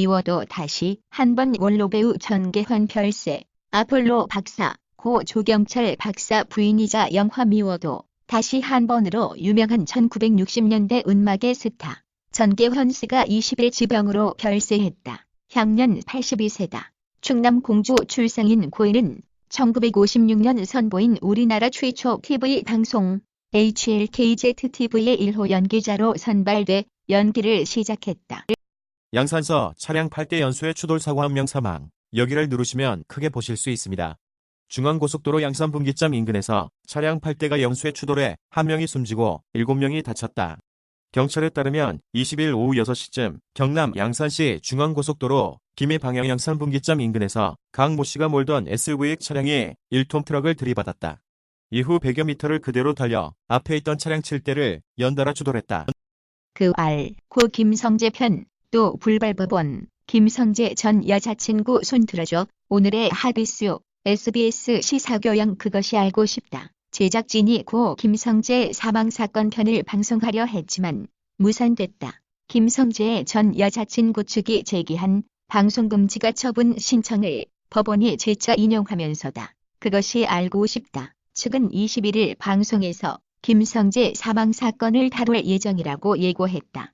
미워도 다시 한 번 원로 배우 전계환 별세, 아폴로 박사, 고 조경철 박사 부인이자 영화 미워도 다시 한 번으로 유명한 1960년대 운막의 스타 전계환 씨가 20일 지병으로 별세했다. 향년 82세다. 충남 공주 출생인 고인은 1956년 선보인 우리나라 최초 TV 방송 HLKZTV의 1호 연기자로 선발돼 연기를 시작했다. 양산서 차량 8대 연수의 추돌 사고 1명 사망. 여기를 누르시면 크게 보실 수 있습니다. 중앙고속도로 양산분기점 인근에서 차량 8대가 연수에 추돌해 1명이 숨지고 7명이 다쳤다. 경찰에 따르면 20일 오후 6시쯤 경남 양산시 중앙고속도로 김해 방향 양산분기점 인근에서 강 모 씨가 몰던 SUV 차량이 1톤 트럭을 들이받았다. 이후 100여 미터를 그대로 달려 앞에 있던 차량 7대를 연달아 추돌했다. 그 고 김성재 편, 또 불발법원, 김성재 전 여자친구 손들어줘, 오늘의 핫이슈, SBS 시사교양 그것이 알고 싶다. 제작진이 고 김성재 사망사건 편을 방송하려 했지만 무산됐다. 김성재 전 여자친구 측이 제기한 방송금지가 처분 신청을 법원이 재차 인용하면서다. 그것이 알고 싶다. 측은 21일 방송에서 김성재 사망사건을 다룰 예정이라고 예고했다.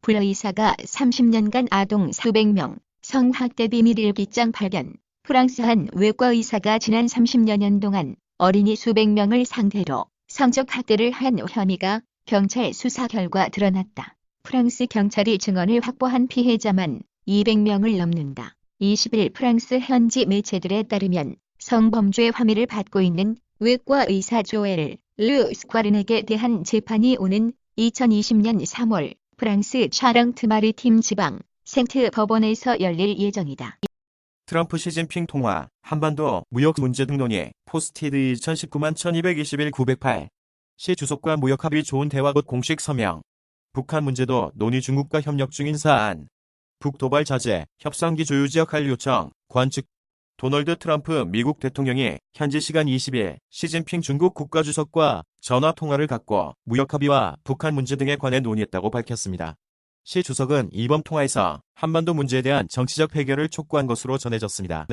불 의사가 30년간 아동 수백 명 성학대 비밀 일기장 발견. 프랑스 한 외과 의사가 지난 30여 년 동안 어린이 수백 명을 상대로 성적 학대를 한 혐의가 경찰 수사 결과 드러났다. 프랑스 경찰이 증언을 확보한 피해자만 200명을 넘는다. 20일 프랑스 현지 매체들에 따르면 성범죄 혐의를 받고 있는 외과 의사 조엘 르 스과른에게 대한 재판이 오는 2020년 3월 프랑스 샤랑트 마리팀 지방 생트 법원에서 열릴 예정이다. 트럼프 시진핑 통화, 한반도 무역 문제 등 논의, 포스티드 2019만 1221 908. 시 주석과 무역 합의 좋은 대화 곧 공식 서명. 북한 문제도 논의 중국과 협력 중인 사안. 북도발 자제, 협상기 조유지역 할 요청, 관측. 도널드 트럼프 미국 대통령이 현지 시간 20일 시진핑 중국 국가주석과 전화 통화를 갖고 무역 합의와 북한 문제 등에 관해 논의했다고 밝혔습니다. 시 주석은 이번 통화에서 한반도 문제에 대한 정치적 해결을 촉구한 것으로 전해졌습니다.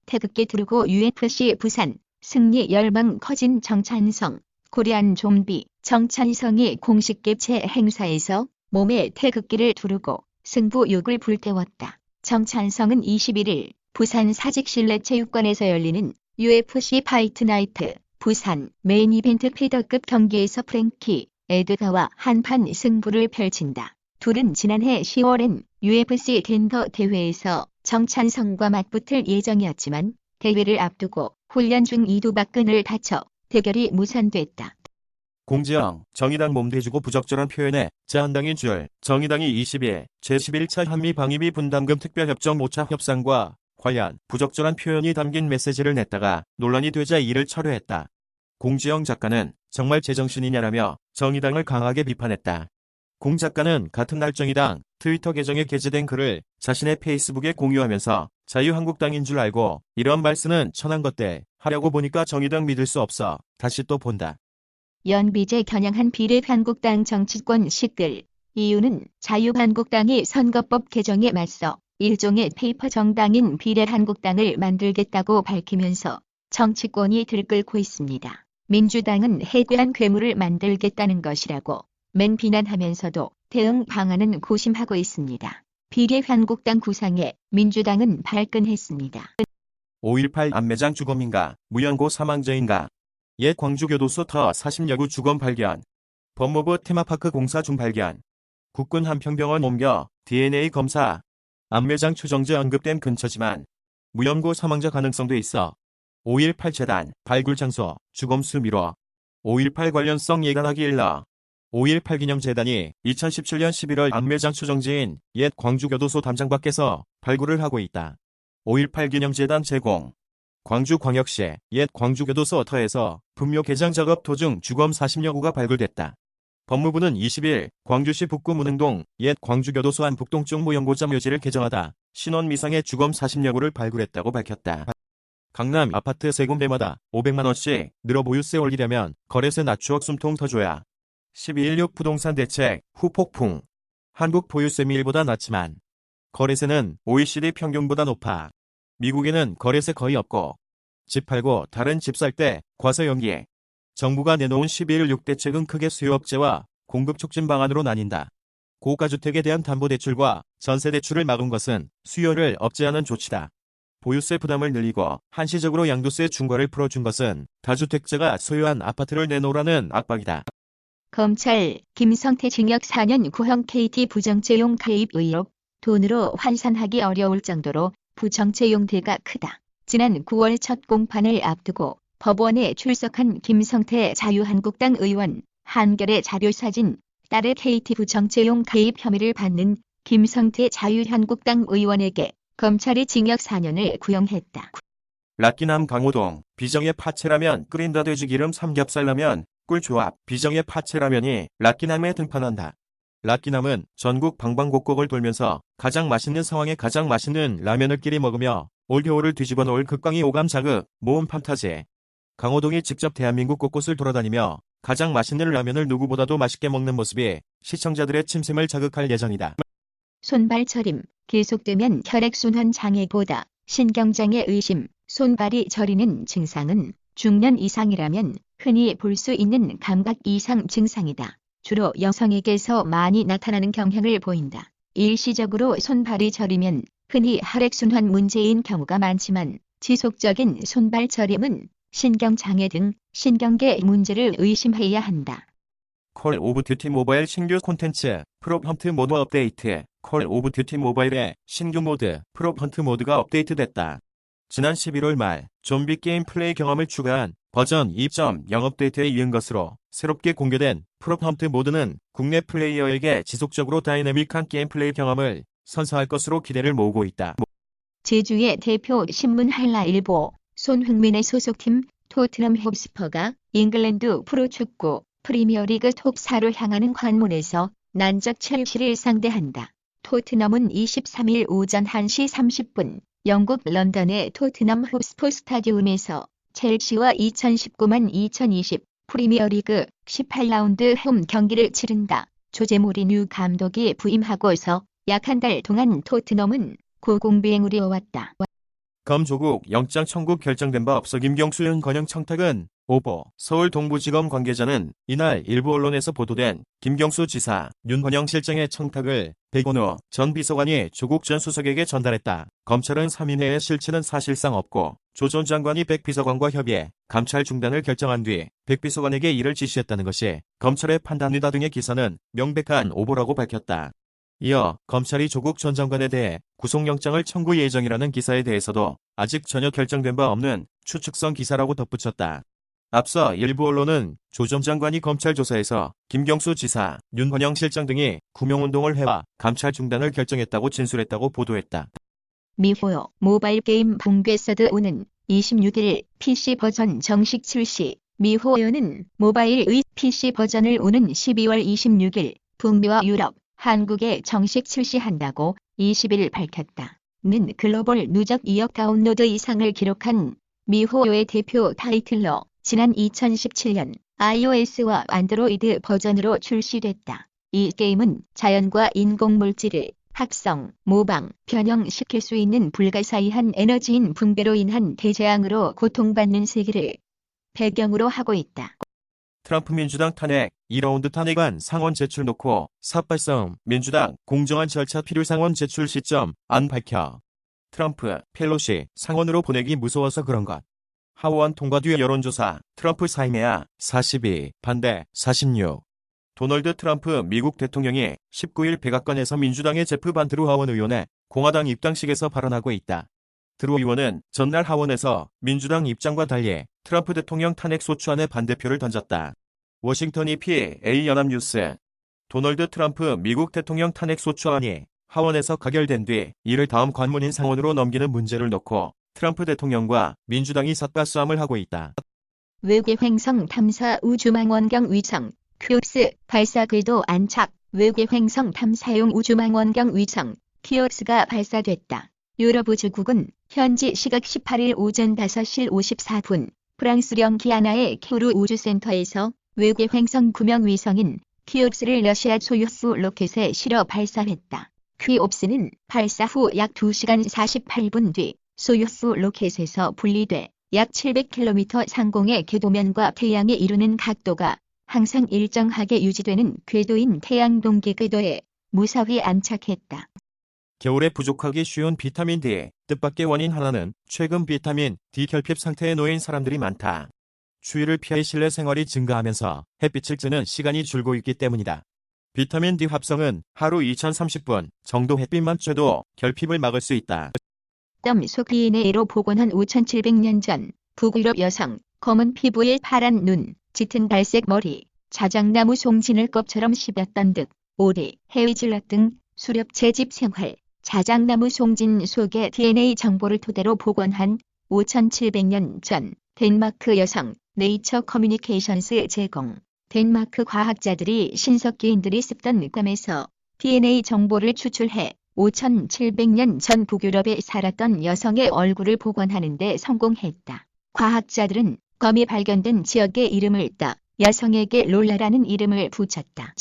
태극기 들고 UFC 부산, 승리 열망 커진 정찬성, 코리안 좀비, 정찬성이 공식 개최 행사에서 몸에 태극기를 두르고 승부욕을 불태웠다. 정찬성은 21일 부산 사직실내체육관에서 열리는 UFC 파이트 나이트 부산 메인 이벤트 패더급 경기에서 프랭키 에드가와 한판 승부를 펼친다. 둘은 지난해 10월엔 UFC 덴버 대회에서 정찬성과 맞붙을 예정이었지만 대회를 앞두고 훈련 중 이두박근을 다쳐 대결이 무산됐다. 공지영, 정의당 몸대주고 부적절한 표현에 자한당인 줄. 정의당이 20일 제11차 한미방위비 분담금 특별협정 5차 협상과 관련 부적절한 표현이 담긴 메시지를 냈다가 논란이 되자 이를 철회했다. 공지영 작가는 정말 제정신이냐라며 정의당을 강하게 비판했다. 공 작가는 같은 날 정의당 트위터 계정에 게재된 글을 자신의 페이스북에 공유하면서 자유한국당인 줄 알고 이런 말쓰는 천한 것들 하려고 보니까 정의당 믿을 수 없어. 다시 또 본다. 연비제 겨냥한 비례한국당 정치권식들. 이유는 자유한국당이 선거법 개정에 맞서 일종의 페이퍼 정당인 비례한국당을 만들겠다고 밝히면서 정치권이 들끓고 있습니다. 민주당은 해괴한 괴물을 만들겠다는 것이라고 맨 비난하면서도 대응 방안은 고심하고 있습니다. 비례한국당 구상에 민주당은 발끈했습니다. 5.18 안매장 주검인가, 무연고 사망자인가. 옛 광주교도소 터 40여구 주검 발견. 법무부 테마파크 공사 중 발견. 국군 한평병원 옮겨 DNA 검사. 안매장 추정자 언급된 근처지만 무연고 사망자 가능성도 있어. 5.18 재단 발굴 장소 주검수 미뤄. 5.18 관련성 예간하기 일러. 5.18 기념재단이 2017년 11월 안매장 추정지인 옛 광주교도소 담장 밖에서 발굴을 하고 있다. 5.18 기념재단 제공. 광주광역시 옛 광주교도소 터에서 분묘 개장 작업 도중 주검 40여 구가 발굴됐다. 법무부는 20일 광주시 북구 문흥동 옛 광주교도소 안 북동쪽 무연고자 묘지를 개정하다 신원 미상의 주검 40여 구를 발굴했다고 밝혔다. 강남 아파트 세군배마다 500만원씩 늘어 보유세 올리려면 거래세 낮추어 숨통 터줘야. 12.16 부동산 대책 후 폭풍. 한국 보유세 밀보다 낮지만 거래세는 OECD 평균보다 높아. 미국에는 거래세 거의 없고 집 팔고 다른 집 살 때 과세 연기에 정부가 내놓은 12일 6대책은 크게 수요 억제와 공급 촉진 방안으로 나뉜다. 고가주택에 대한 담보대출과 전세대출을 막은 것은 수요를 억제하는 조치다. 보유세 부담을 늘리고 한시적으로 양도세 중과를 풀어준 것은 다주택자가 소유한 아파트를 내놓으라는 압박이다. 검찰 김성태 징역 4년 구형 KT 부정채용 가입 의혹. 돈으로 환산하기 어려울 정도로 부정채용 대가 크다. 지난 9월 첫 공판을 앞두고 법원에 출석한 김성태 자유한국당 의원, 한겨레 자료사진, 딸의 KT 부정채용 가입 혐의를 받는 김성태 자유한국당 의원에게 검찰이 징역 4년을 구형했다. 락기남 강호동, 비정의 파채라면 끓인다 돼지기름 삼겹살라면 꿀조합, 비정의 파채라면이 락기남에 등판한다. 락기남은 전국 방방곡곡을 돌면서 가장 맛있는 상황에 가장 맛있는 라면을 끼리 먹으며 올겨울을 뒤집어 놓을 극강의 오감 자극, 모험 판타지. 강호동이 직접 대한민국 곳곳을 돌아다니며 가장 맛있는 라면을 누구보다도 맛있게 먹는 모습이 시청자들의 침샘을 자극할 예정이다. 손발 저림, 계속되면 혈액순환 장애보다 신경장애 의심, 손발이 저리는 증상은 중년 이상이라면 흔히 볼 수 있는 감각 이상 증상이다. 주로 여성에게서 많이 나타나는 경향을 보인다. 일시적으로 손발이 저리면 흔히 혈액순환 문제인 경우가 많지만 지속적인 손발 저림은 신경장애 등 신경계 문제를 의심해야 한다. 콜 오브 듀티 모바일 신규 콘텐츠 프롭 헌트 모드 업데이트. 콜 오브 듀티 모바일의 신규 모드 프롭 헌트 모드가 업데이트됐다. 지난 11월 말 좀비 게임 플레이 경험을 추가한 버전 2.0 업데이트에 이은 것으로 새롭게 공개된 프롭 헌트 모드는 국내 플레이어에게 지속적으로 다이내믹한 게임 플레이 경험을 선사할 것으로 기대를 모으고 있다. 제주의 대표 신문 한라일보 손흥민의 소속팀 토트넘 헵스퍼가 잉글랜드 프로축구 프리미어리그 톱4로 향하는 관문에서 난적 첼시를 상대한다. 토트넘은 23일 오전 1시 30분 영국 런던의 토트넘 헵스퍼 스타디움에서 첼시와 2019-2020 프리미어리그 18라운드 홈 경기를 치른다. 조제 모리뉴 감독이 부임하고서 약 한 달 동안 토트넘은 고공비행을 이어왔다. 검 조국 영장 청구 결정된 바 없어 김경수 윤건영 청탁은 오보. 서울 동부지검 관계자는 이날 일부 언론에서 보도된 김경수 지사, 윤건영 실장의 청탁을 백원호 전 비서관이 조국 전 수석에게 전달했다. 검찰은 3인 내의 실체는 사실상 없고 조 전 장관이 백 비서관과 협의해 감찰 중단을 결정한 뒤 백 비서관에게 이를 지시했다는 것이 검찰의 판단이다 등의 기사는 명백한 오보라고 밝혔다. 이어 검찰이 조국 전 장관에 대해 구속영장을 청구 예정이라는 기사에 대해서도 아직 전혀 결정된 바 없는 추측성 기사라고 덧붙였다. 앞서 일부 언론은 조 전 장관이 검찰 조사에서 김경수 지사, 윤건영 실장 등이 구명운동을 해와 감찰 중단을 결정했다고 진술했다고 보도했다. 미호요 모바일 게임 붕괴 서드5는 26일 PC 버전 정식 출시. 미호요는 모바일의 PC 버전을 오는 12월 26일 북미와 유럽, 한국에 정식 출시한다고 20일 밝혔다. 는 글로벌 누적 2억 다운로드 이상을 기록한 미호요의 대표 타이틀로 지난 2017년 iOS와 안드로이드 버전으로 출시됐다. 이 게임은 자연과 인공물질을 합성, 모방, 변형시킬 수 있는 불가사의한 에너지인 붕괴로 인한 대재앙으로 고통받는 세계를 배경으로 하고 있다. 트럼프 민주당 탄핵, 2라운드 탄핵안 상원 제출 놓고 삿발싸움, 민주당 공정한 절차 필요 상원 제출 시점 안 밝혀. 트럼프, 펠로시 상원으로 보내기 무서워서 그런 것. 하원 통과 뒤 여론조사, 트럼프 사임해야 42, 반대 46. 도널드 트럼프 미국 대통령이 19일 백악관에서 민주당의 제프 반 드루 하원 의원의 공화당 입당식에서 발언하고 있다. 드루 의원은 전날 하원에서 민주당 입장과 달리 트럼프 대통령 탄핵 소추안에 반대표를 던졌다. 워싱턴 EPA 연합뉴스. 도널드 트럼프 미국 대통령 탄핵 소추안이 하원에서 가결된 뒤 이를 다음 관문인 상원으로 넘기는 문제를 놓고 트럼프 대통령과 민주당이 삿발싸움을 하고 있다. 외계 횡성 탐사 우주망원경 위성 큐브스 발사 궤도 안착. 외계 횡성 탐사용 우주망원경 위성 큐브스가 발사됐다. 유럽 우주국은 현지 시각 18일 오전 5시 54분 프랑스령 기아나의 키우르 우주센터에서 외계 횡성 구명 위성인 큐브스를 러시아 소유스 로켓에 실어 발사했다. 퀴옵스는 발사 후 약 2시간 48분 뒤 소유스 로켓에서 분리돼 약 700km 상공의 궤도면과 태양에 이루는 각도가 항상 일정하게 유지되는 궤도인 태양 동기 궤도에 무사히 안착했다. 겨울에 부족하기 쉬운 비타민 D, 뜻밖의 원인 하나는 최근 비타민 D 결핍 상태에 놓인 사람들이 많다. 추위를 피해 실내 생활이 증가하면서 햇빛을 쬐는 시간이 줄고 있기 때문이다. 비타민 D 합성은 하루 2030분 정도 햇빛만 쬐도 결핍을 막을 수 있다. 속 DNA로 복원한 5700년 전 북유럽 여성, 검은 피부에 파란 눈, 짙은 갈색 머리, 자작나무 송진을 껍처럼 씹었던 듯, 오리, 해위질럿 등 수렵 채집 생활, 자작나무 송진 속의 DNA 정보를 토대로 복원한 5700년 전 덴마크 여성, 네이처 커뮤니케이션스 제공. 덴마크 과학자들이 신석기인들이 습던 땀에서 DNA 정보를 추출해 5700년 전 북유럽에 살았던 여성의 얼굴을 복원하는 데 성공했다. 과학자들은 검이 발견된 지역의 이름을 따 여성에게 롤라라는 이름을 붙였다.